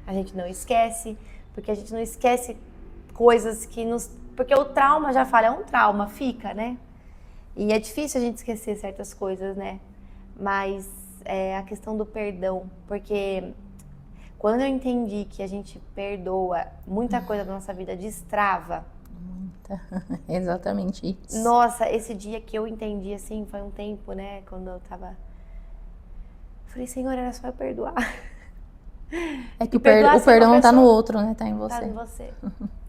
a gente não esquece, porque a gente não esquece coisas que porque o trauma, já fala, é um trauma, fica, né? E é difícil a gente esquecer certas coisas, né? Mas a questão do perdão, porque quando eu entendi que a gente perdoa, muita coisa da nossa vida destrava. Muita, exatamente isso. Nossa, esse dia que eu entendi, assim, foi um tempo, né, quando eu tava... Falei, Senhor, era só eu perdoar. É que o perdão não tá no outro, né? Tá em você. Tá em você.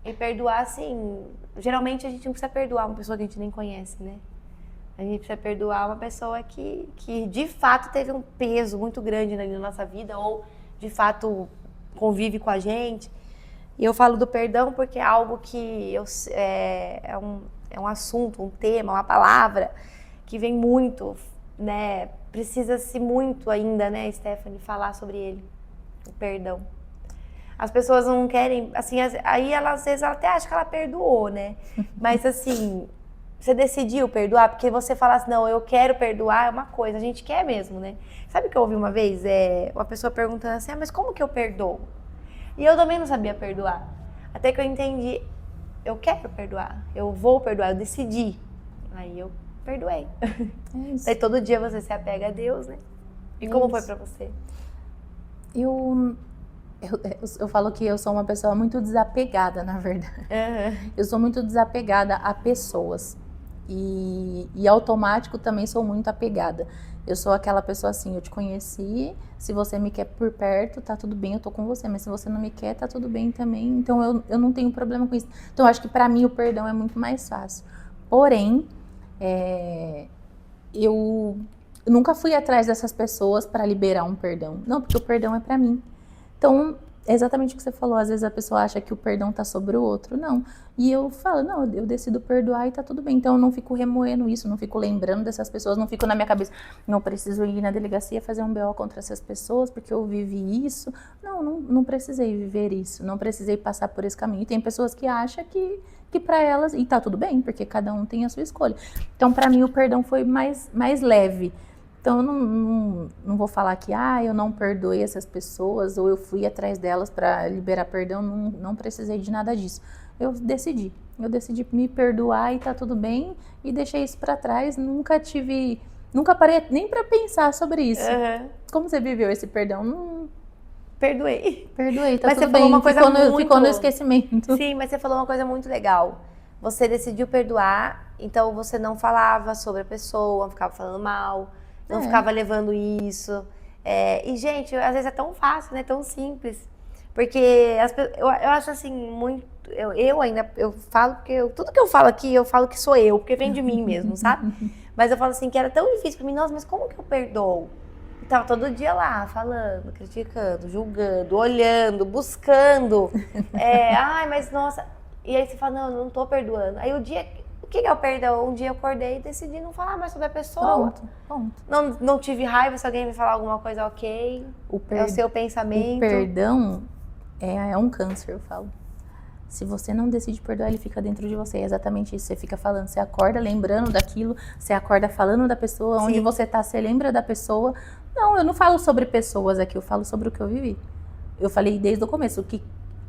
E perdoar, assim, geralmente a gente não precisa perdoar uma pessoa que a gente nem conhece, né? A gente precisa perdoar uma pessoa que de fato teve um peso muito grande na nossa vida, ou de fato convive com a gente. E eu falo do perdão porque é algo que é um assunto, um tema, uma palavra que vem muito, né? Precisa-se muito ainda, né, Stephanie, falar sobre ele, o perdão. As pessoas não querem, assim, aí às vezes ela até acha que ela perdoou, né? Mas assim, você decidiu perdoar, porque você fala assim, não, eu quero perdoar, é uma coisa, a gente quer mesmo, né? Sabe o que eu ouvi uma vez? Uma pessoa perguntando assim, mas como que eu perdoo? E eu também não sabia perdoar. Até que eu entendi, eu quero perdoar, eu vou perdoar, eu decidi. Aí eu perdoei. Daí todo dia você se apega a Deus, né? E como foi pra você? Eu falo que eu sou uma pessoa muito desapegada, na verdade. Uhum. Eu sou muito desapegada a pessoas. E automático também sou muito apegada. Eu sou aquela pessoa assim, eu te conheci, se você me quer por perto, tá tudo bem, eu tô com você. Mas se você não me quer, tá tudo bem também. Então eu não tenho problema com isso. Então eu acho que pra mim o perdão é muito mais fácil. Porém, eu Eu nunca fui atrás dessas pessoas para liberar um perdão. Não, porque o perdão é para mim. Então, é exatamente o que você falou. Às vezes a pessoa acha que o perdão tá sobre o outro. Não. E eu falo, não, eu decido perdoar e tá tudo bem. Então eu não fico remoendo isso, não fico lembrando dessas pessoas, não fico na minha cabeça, não preciso ir na delegacia fazer um BO contra essas pessoas porque eu vivi isso. Não precisei viver isso, não precisei passar por esse caminho. E tem pessoas que acham que para elas, e tá tudo bem, porque cada um tem a sua escolha. Então, para mim, o perdão foi mais leve. Então, eu não vou falar que eu não perdoei essas pessoas ou eu fui atrás delas para liberar perdão. Não precisei de nada disso. Eu decidi me perdoar e tá tudo bem e deixei isso para trás. Nunca parei nem para pensar sobre isso. Uhum. Como você viveu esse perdão? Perdoei, tá mas tudo você bem. falou uma coisa Ficou no esquecimento. Sim, mas você falou uma coisa muito legal. Você decidiu perdoar, então você não falava sobre a pessoa, não ficava falando mal, não ficava levando isso. E, gente, às vezes é tão fácil, né? Tão simples. Porque eu acho assim, muito. Eu falo, porque tudo que eu falo aqui, eu falo que sou eu, porque vem de mim mesmo, sabe? Mas eu falo assim, que era tão difícil pra mim, nossa, mas como que eu perdoo? Eu tava todo dia lá, falando, criticando, julgando, olhando, buscando. Ai, mas nossa. E aí você fala, não tô perdoando. Aí o que é o perdão? Um dia eu acordei e decidi não falar mais sobre a pessoa. Pronto. Não tive raiva, se alguém me falar alguma coisa, ok. É o seu pensamento. O perdão é um câncer, eu falo. Se você não decide perdoar, ele fica dentro de você. É exatamente isso. Você fica falando, você acorda lembrando daquilo, você acorda falando da pessoa, Sim. onde você tá, você lembra da pessoa. Não, eu não falo sobre pessoas aqui, eu falo sobre o que eu vivi. Eu falei desde o começo, que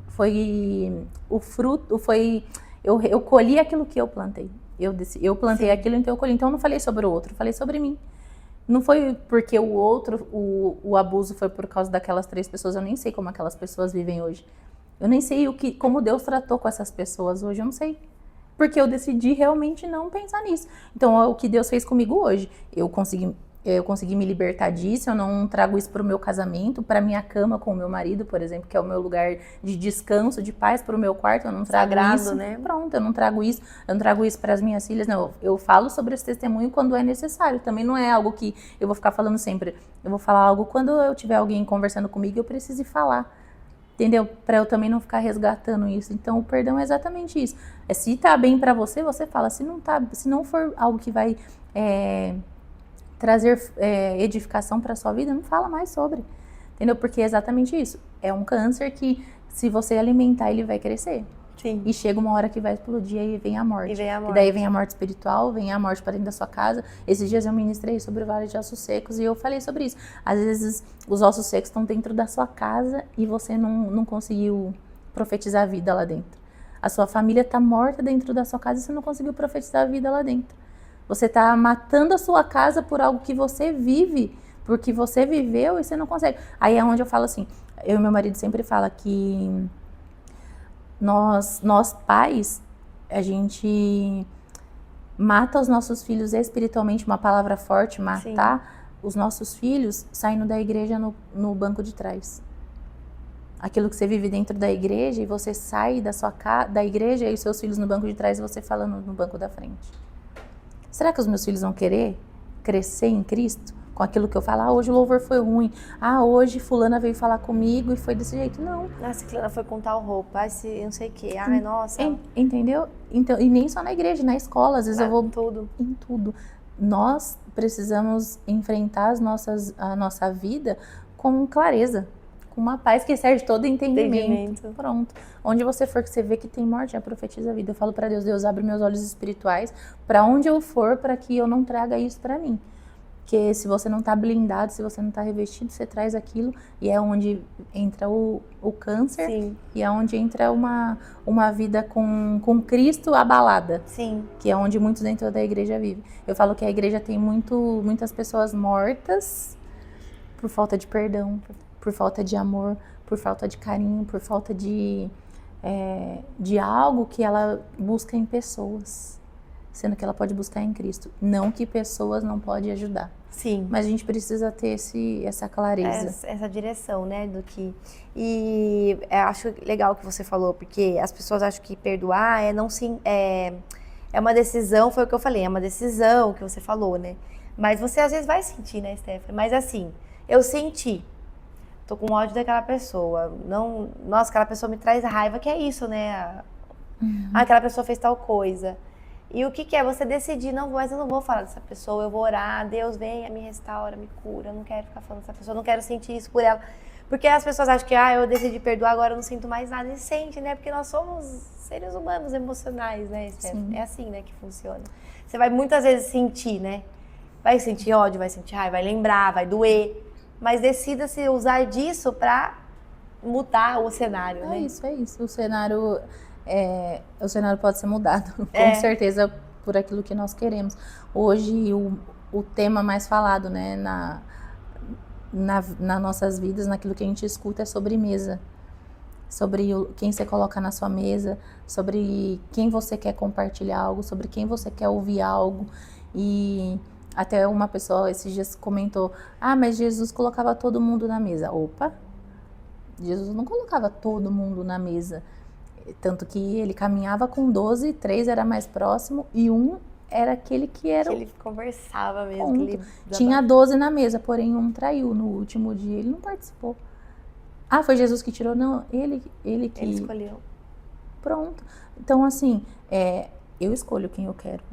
foi o fruto, eu colhi aquilo que eu plantei. Eu plantei Sim. aquilo, então eu colhi. Então eu não falei sobre o outro, eu falei sobre mim. Não foi porque o outro, o abuso foi por causa daquelas 3 pessoas, eu nem sei como aquelas pessoas vivem hoje. Eu nem sei como Deus tratou com essas pessoas hoje, eu não sei. Porque eu decidi realmente não pensar nisso. Então, o que Deus fez comigo hoje, eu consegui me libertar disso, eu não trago isso para o meu casamento, para minha cama com o meu marido, por exemplo, que é o meu lugar de descanso, de paz, para o meu quarto, eu não trago Sagrado, isso. né? Pronto, eu não trago isso para as minhas filhas, não. Eu falo sobre esse testemunho quando é necessário, também não é algo que eu vou ficar falando sempre. Eu vou falar algo quando eu tiver alguém conversando comigo, eu preciso falar. Entendeu? Para eu também não ficar resgatando isso. Então, o perdão é exatamente isso. Se tá bem para você, você fala. Se não for algo que vai trazer edificação para sua vida, não fala mais sobre. Entendeu? Porque é exatamente isso. É um câncer que, se você alimentar, ele vai crescer. Sim. E chega uma hora que vai explodir e vem a morte. E daí vem a morte espiritual, vem a morte para dentro da sua casa. Esses dias eu ministrei sobre o Vale de Ossos Secos e eu falei sobre isso. Às vezes os ossos secos estão dentro da sua casa e você não conseguiu profetizar a vida lá dentro. A sua família está morta dentro da sua casa e você não conseguiu profetizar a vida lá dentro. Você está matando a sua casa por algo que você vive, porque você viveu e você não consegue. Aí é onde eu falo assim, eu e meu marido sempre fala que nós pais, a gente mata os nossos filhos espiritualmente, uma palavra forte, matar. Sim. Os nossos filhos saindo da igreja no banco de trás. Aquilo que você vive dentro da igreja e você sai da igreja e os seus filhos no banco de trás e você falando no banco da frente. Será que os meus filhos vão querer crescer em Cristo? Com aquilo que eu falo, hoje o louvor foi ruim, hoje fulana veio falar comigo e foi desse jeito, não. Ciclana foi com tal roupa, não sei o que, nossa. Entendeu? Então, e nem só na igreja, na escola, às vezes eu vou... Em tudo. Nós precisamos enfrentar a nossa vida com clareza, com uma paz que excede todo entendimento. Pronto. Onde você for que você vê que tem morte, já profetiza a vida. Eu falo para Deus, abre meus olhos espirituais para onde eu for, para que eu não traga isso para mim. Porque se você não está blindado, se você não está revestido, você traz aquilo e é onde entra o câncer. Sim. E é onde entra uma vida com Cristo abalada. Sim. Que é onde muitos dentro da igreja vivem. Eu falo que a igreja tem muitas pessoas mortas por falta de perdão, por falta de amor, por falta de carinho, por falta de algo que ela busca em pessoas. Sendo que ela pode buscar em Cristo. Não que pessoas não podem ajudar. Sim. Mas a gente precisa ter essa clareza. Essa direção, né, do que... E acho legal o que você falou, porque as pessoas acham que perdoar é uma decisão, foi o que eu falei, é uma decisão que você falou, né? Mas você às vezes vai sentir, né, Stephanie? Mas assim, eu senti. Tô com ódio daquela pessoa. Não, nossa, aquela pessoa me traz raiva, que é isso, né? Aquela pessoa fez tal coisa. E o que que é? Você decidir, não, mas eu não vou falar dessa pessoa, eu vou orar, Deus venha, me restaura, me cura, eu não quero ficar falando dessa pessoa, eu não quero sentir isso por ela. Porque as pessoas acham que, eu decidi perdoar, agora eu não sinto mais nada. E sente, né? Porque nós somos seres humanos emocionais, né, Stephanie? É assim, né, que funciona. Você vai muitas vezes sentir, né? Vai sentir ódio, vai sentir raiva, vai lembrar, vai doer. Mas decida-se usar disso pra mudar o cenário, né? É isso. O cenário pode ser mudado, com certeza, por aquilo que nós queremos. Hoje, o tema mais falado, né, nas nossas vidas, naquilo que a gente escuta, é sobre mesa. Sobre quem você coloca na sua mesa, sobre quem você quer compartilhar algo, sobre quem você quer ouvir algo. E até uma pessoa esses dias comentou, mas Jesus colocava todo mundo na mesa. Opa! Jesus não colocava todo mundo na mesa. Tanto que ele caminhava com 12, 3 era mais próximo e um era aquele que era... Que ele conversava mesmo. Que ele tinha 12 na mesa, porém um traiu. No último dia ele não participou. Foi Jesus que tirou? Não, ele escolheu. Pronto. Então, assim, eu escolho quem eu quero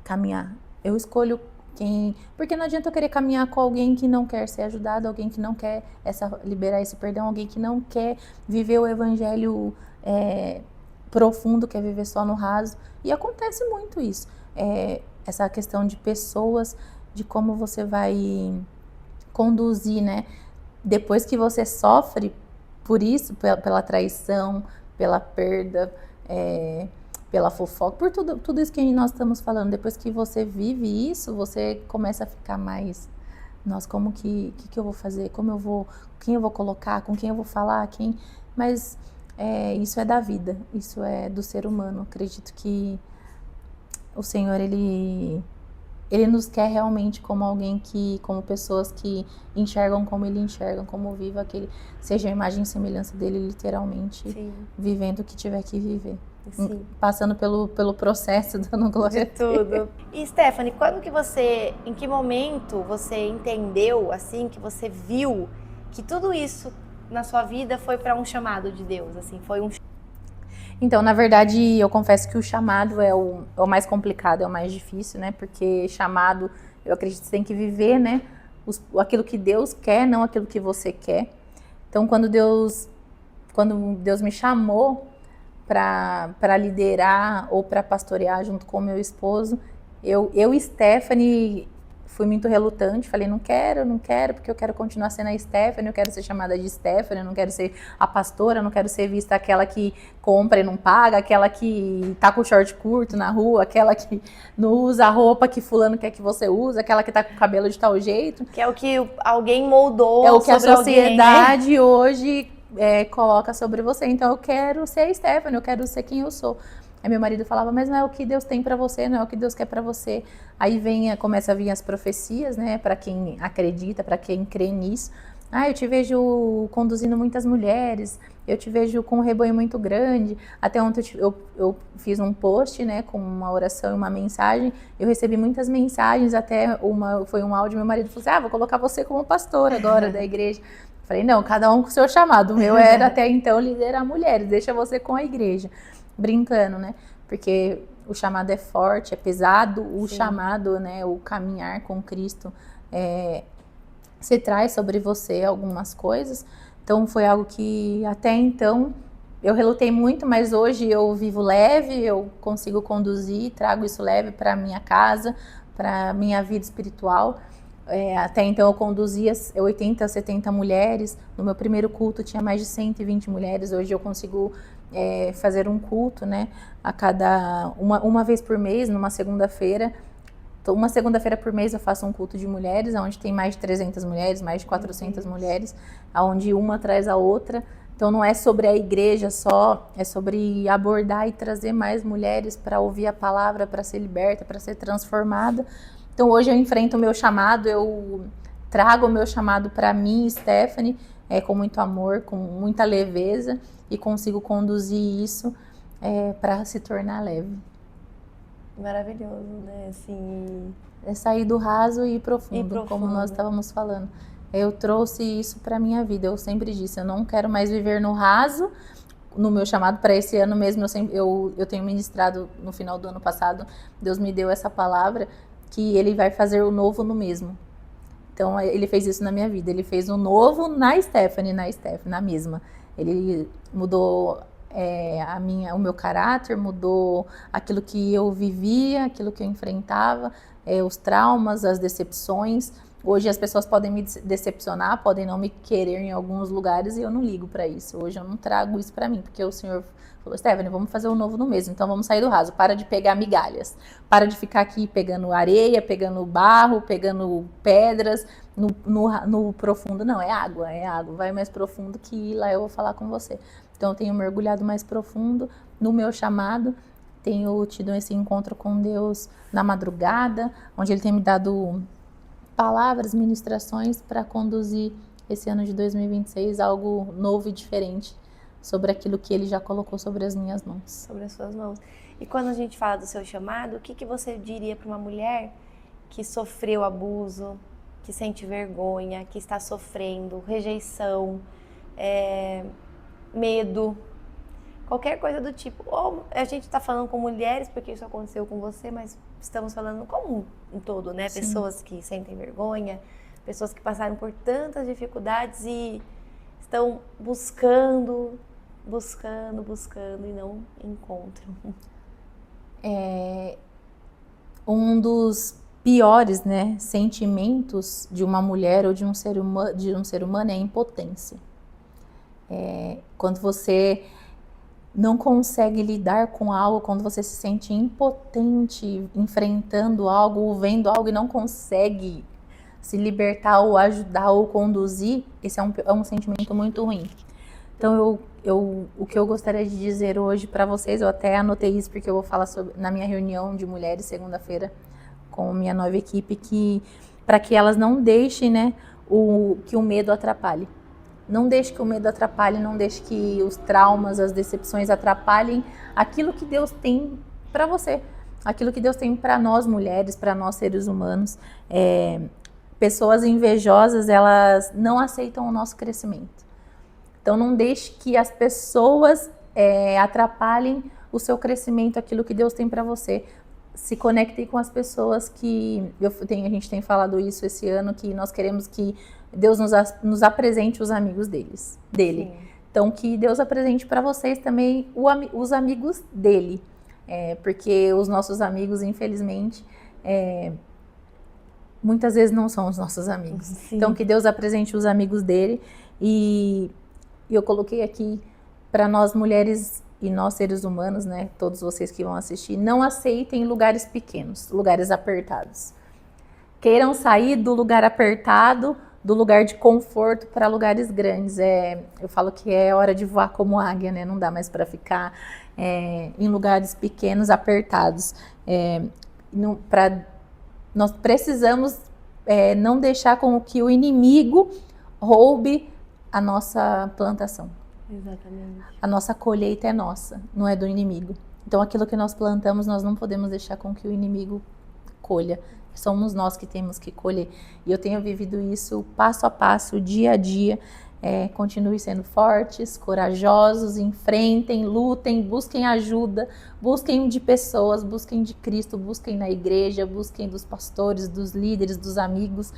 caminhar. Eu escolho quem... Porque não adianta eu querer caminhar com alguém que não quer ser ajudado, alguém que não quer liberar esse perdão, alguém que não quer viver o evangelho profundo, quer viver só no raso. E acontece muito isso. Essa questão de pessoas, de como você vai conduzir, né? Depois que você sofre por isso, pela traição, pela perda, pela fofoca, por tudo isso que nós estamos falando, depois que você vive isso, você começa a ficar mais, nossa, como que eu vou fazer, quem eu vou colocar, com quem eu vou falar, mas isso é da vida, isso é do ser humano. Acredito que o Senhor, Ele nos quer realmente como alguém como pessoas que enxergam como Ele enxerga, como vive seja a imagem e semelhança dele, literalmente. Sim. Vivendo o que tiver que viver. Sim. Passando pelo processo, dando glória de tudo. E Stephanie, em que momento você entendeu, assim, que você viu que tudo isso na sua vida foi para um chamado de Deus, assim, foi um... Então, na verdade, eu confesso que o chamado é o mais complicado, é o mais difícil, né? Porque chamado, eu acredito que você tem que viver, né? Aquilo que Deus quer, não aquilo que você quer. Então, quando Deus me chamou para liderar ou para pastorear junto com o meu esposo, eu e Stephanie, fui muito relutante, falei, não quero, porque eu quero continuar sendo a Stephanie, eu quero ser chamada de Stephanie, eu não quero ser a pastora, eu não quero ser vista aquela que compra e não paga, aquela que tá com o short curto na rua, aquela que não usa a roupa que fulano quer que você use, aquela que tá com o cabelo de tal jeito. Que é o que alguém moldou. É o que a sociedade alguém, né? hoje coloca sobre você. Então eu quero ser a Stephanie, eu quero ser quem eu sou. Aí meu marido falava, mas não é o que Deus tem pra você, não é o que Deus quer pra você. Aí começa a vir as profecias, né, pra quem acredita, pra quem crê nisso. Eu te vejo conduzindo muitas mulheres, eu te vejo com um rebanho muito grande. Até ontem eu fiz um post, né, com uma oração e uma mensagem. Eu recebi muitas mensagens, foi um áudio, meu marido falou assim, vou colocar você como pastora agora da igreja. Falei, não, cada um com o seu chamado. O meu era até então liderar mulheres, deixa você com a igreja. Brincando, né? Porque o chamado é forte, é pesado. O Sim. chamado, né? O caminhar com Cristo, você traz sobre você algumas coisas. Então foi algo que até então eu relutei muito, mas hoje eu vivo leve, eu consigo conduzir, trago isso leve para minha casa, para minha vida espiritual. Até então eu conduzia 80, 70 mulheres. No meu primeiro culto tinha mais de 120 mulheres. Hoje eu consigo fazer um culto, né, a cada uma vez por mês, numa segunda-feira. Uma segunda-feira por mês eu faço um culto de mulheres, onde tem mais de 300 mulheres, mais de 400 mulheres, onde uma traz a outra. Então não é sobre a igreja só, é sobre abordar e trazer mais mulheres para ouvir a palavra, para ser liberta, para ser transformada. Então hoje eu enfrento o meu chamado, eu trago o meu chamado para mim, Stephanie, com muito amor, com muita leveza, e consigo conduzir isso para se tornar leve. Maravilhoso, né? Assim, É sair do raso e ir profundo, e profundo. como nós estávamos falando. Eu trouxe isso para minha vida. Eu sempre disse, eu não quero mais viver no raso. No meu chamado para esse ano mesmo, eu tenho ministrado no final do ano passado. Deus me deu essa palavra que Ele vai fazer o novo no mesmo. Então, Ele fez isso na minha vida. Ele fez o novo na Stephanie, na mesma. Ele mudou o meu caráter, mudou aquilo que eu vivia, aquilo que eu enfrentava, os traumas, as decepções. Hoje as pessoas podem me decepcionar, podem não me querer em alguns lugares e eu não ligo para isso. Hoje eu não trago isso para mim, porque o Senhor falou, Stephanie, vamos fazer o novo no mesmo, então vamos sair do raso, para de pegar migalhas, para de ficar aqui pegando areia, pegando barro, pegando pedras no profundo. Não, é água, vai mais profundo que lá eu vou falar com você. Então eu tenho mergulhado mais profundo no meu chamado, tenho tido esse encontro com Deus na madrugada, onde Ele tem me dado palavras, ministrações para conduzir esse ano de 2026 algo novo e diferente sobre aquilo que Ele já colocou sobre as minhas mãos. Sobre as suas mãos. E quando a gente fala do seu chamado, o que você diria para uma mulher que sofreu abuso, que sente vergonha, que está sofrendo rejeição, medo, qualquer coisa do tipo? Ou a gente está falando com mulheres, porque isso aconteceu com você, mas estamos falando como um todo, né? Sim. Pessoas que sentem vergonha, pessoas que passaram por tantas dificuldades e estão buscando e não encontram. Um dos piores, né, sentimentos de uma mulher ou de um ser humano é a impotência. Quando você não consegue lidar com algo, quando você se sente impotente enfrentando algo ou vendo algo e não consegue se libertar ou ajudar ou conduzir, esse é um sentimento muito ruim. Então o que eu gostaria de dizer hoje para vocês, eu até anotei isso porque eu vou falar na minha reunião de mulheres segunda-feira com minha nova equipe, que para que elas não deixem, né, que o medo atrapalhe. Não deixe que o medo atrapalhe, não deixe que os traumas, as decepções atrapalhem aquilo que Deus tem para você, aquilo que Deus tem para nós mulheres, para nós seres humanos. Pessoas invejosas, elas não aceitam o nosso crescimento. Então não deixe que as pessoas atrapalhem o seu crescimento, aquilo que Deus tem para você. Se conecte com as pessoas que... a gente tem falado isso esse ano, que nós queremos que Deus nos apresente os amigos dele. Sim. Então, que Deus apresente para vocês também os amigos dele. Porque os nossos amigos, infelizmente, muitas vezes não são os nossos amigos. Sim. Então, que Deus apresente os amigos dele. E eu coloquei aqui para nós mulheres e nós seres humanos, né, todos vocês que vão assistir, não aceitem lugares pequenos, lugares apertados. Queiram sair do lugar apertado, do lugar de conforto para lugares grandes. Eu falo que é hora de voar como águia, né? Não dá mais para ficar em lugares pequenos, apertados. Nós precisamos não deixar com que o inimigo roube a nossa plantação. Exatamente. A nossa colheita é nossa, não é do inimigo. Então aquilo que nós plantamos, nós não podemos deixar com que o inimigo colha. Somos nós que temos que colher. E eu tenho vivido isso passo a passo, dia a dia. Continuem sendo fortes, corajosos, enfrentem, lutem, busquem ajuda, busquem de pessoas, busquem de Cristo, busquem na igreja, busquem dos pastores, dos líderes, dos amigos,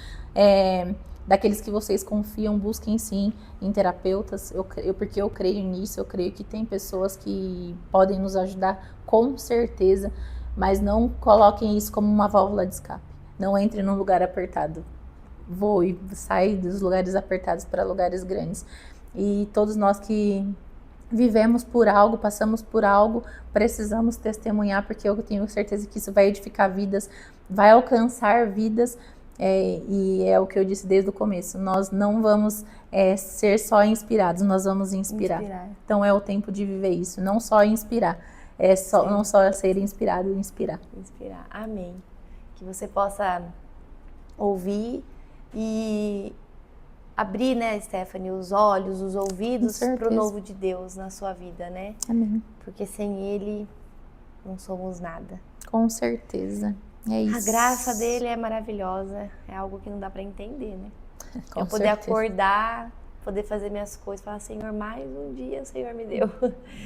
daqueles que vocês confiam, busquem sim em terapeutas, porque eu creio nisso, eu creio que tem pessoas que podem nos ajudar com certeza, mas não coloquem isso como uma válvula de escape. Não entre num lugar apertado. Voe, sai dos lugares apertados para lugares grandes. E todos nós que vivemos por algo, passamos por algo, precisamos testemunhar, porque eu tenho certeza que isso vai edificar vidas, vai alcançar vidas. E é o que eu disse desde o começo, nós não vamos ser só inspirados, nós vamos inspirar. Então é o tempo de viver isso, não só inspirar, não só ser inspirado, inspirar. Amém. Que você possa ouvir e abrir, né, Stephanie, os olhos, os ouvidos para o novo de Deus na sua vida, né? Amém. Porque sem Ele não somos nada. Com certeza. É isso. A graça dele é maravilhosa, é algo que não dá pra entender, né? Com Eu poder certeza. acordar, poder fazer minhas coisas, falar, Senhor, mais um dia o Senhor me deu.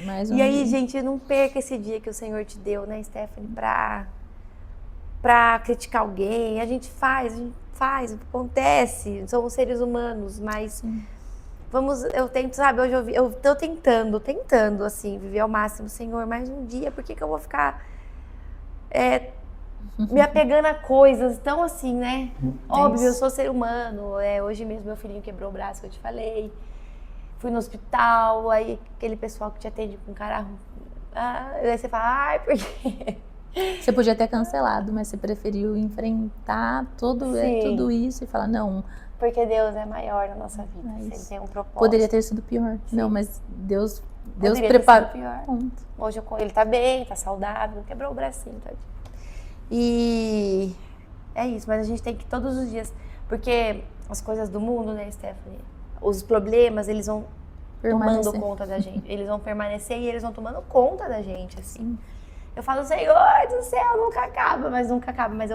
Mais E aí, dia. gente, não perca esse dia que o Senhor te deu, né, Stephanie, pra criticar alguém. A gente faz, acontece, somos seres humanos, mas Sim. eu tento, sabe, hoje eu tô tentando, assim, viver ao máximo. Senhor, mais um dia, por que eu vou ficar me apegando a coisas tão assim, né? Óbvio, eu sou ser humano. Hoje mesmo meu filhinho quebrou o braço, que eu te falei. Fui no hospital, aí aquele pessoal que te atende com cara... aí você fala, ai, por quê? Você podia ter cancelado, mas você preferiu enfrentar tudo isso e falar, não... Porque Deus é maior na nossa vida, Ele tem um propósito. Poderia ter sido pior. Sim. Não, mas Deus preparou. Ter sido pior. Hoje ele tá bem, tá saudável, quebrou o bracinho, tá? E é isso, mas a gente tem que todos os dias, porque as coisas do mundo, né, Stephanie, os problemas, eles vão tomando conta da gente, eles vão permanecer e eles vão tomando conta da gente, assim. Eu falo, Senhor do céu, nunca acaba, mas eu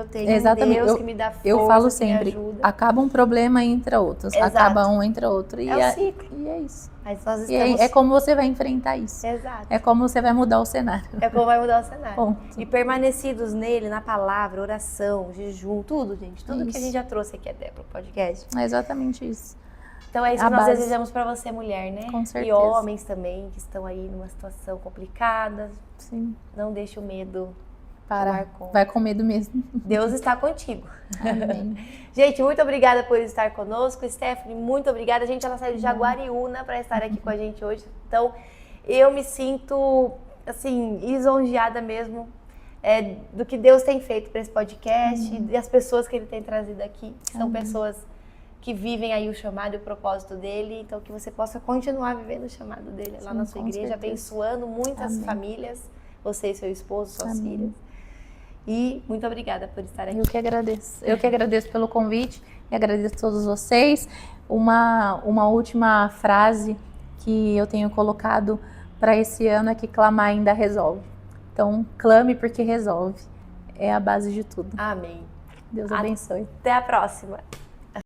tenho um Deus que me dá força, eu falo sempre, que me ajuda. Acaba um problema, entra outro. Exato. Acaba um, entra outro. E é o ciclo. E é isso. Mas nós estamos... é como você vai enfrentar isso. Exato. É como você vai mudar o cenário. É como vai mudar o cenário. Ponto. E permanecidos nele, na palavra, oração, jejum, tudo, gente. Tudo que a gente já trouxe aqui até pro podcast. É exatamente isso. Então é isso que nós desejamos pra você, mulher, né? Com certeza. E homens também, que estão aí numa situação complicada. Sim. Não deixe o medo parar. Vai com medo mesmo. Deus está contigo. Amém. Gente, muito obrigada por estar conosco. Stephanie, muito obrigada. Gente, ela saiu de Jaguariúna para estar aqui com a gente hoje. Então, eu me sinto, assim, lisonjeada mesmo do que Deus tem feito para esse podcast e das pessoas que Ele tem trazido aqui. Que são pessoas que vivem aí o chamado e o propósito dele. Então, que você possa continuar vivendo o chamado dele lá na sua igreja, abençoando muitas famílias, você e seu esposo, suas filhas. E muito obrigada por estar aqui. Eu que agradeço. Eu que agradeço pelo convite e agradeço a todos vocês. Uma última frase que eu tenho colocado para esse ano é que clamar ainda resolve. Então, clame porque resolve. É a base de tudo. Amém. Deus abençoe. Até a próxima.